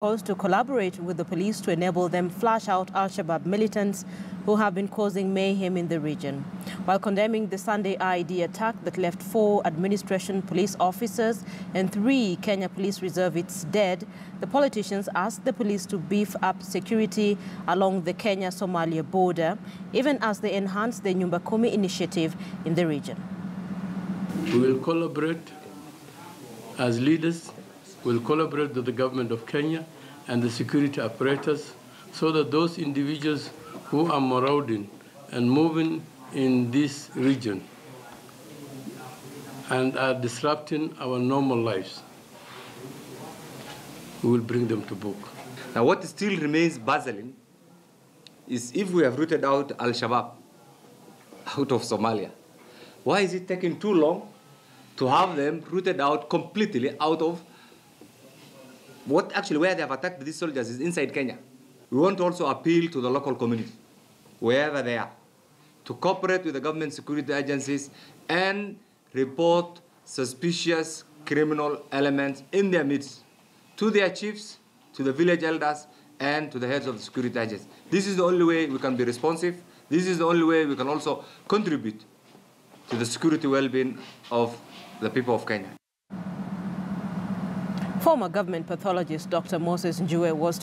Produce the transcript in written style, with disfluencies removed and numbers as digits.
calls to collaborate with the police to enable them flush out al-Shabab militants who have been causing mayhem in the region. While condemning the Sunday IED attack that left 4 administration police officers and 3 Kenya police reservists dead, the politicians asked the police to beef up security along the Kenya-Somalia border, even as they enhance the Nyumba Kumi initiative in the region. We will collaborate as leaders. We'll collaborate with the government of Kenya and the security apparatus so that those individuals who are marauding and moving in this region and are disrupting our normal lives, we will bring them to book. Now, what still remains puzzling is if we have rooted out al-Shabab out of Somalia, why is it taking too long to have them rooted out completely out of where they have attacked these soldiers is inside Kenya? We want to also appeal to the local community, wherever they are, to cooperate with the government security agencies and report suspicious criminal elements in their midst to their chiefs, to the village elders, and to the heads of the security agencies. This is the only way we can be responsive. This is the only way we can also contribute to the security well-being of the people of Kenya. Former government pathologist Dr. Moses Njue was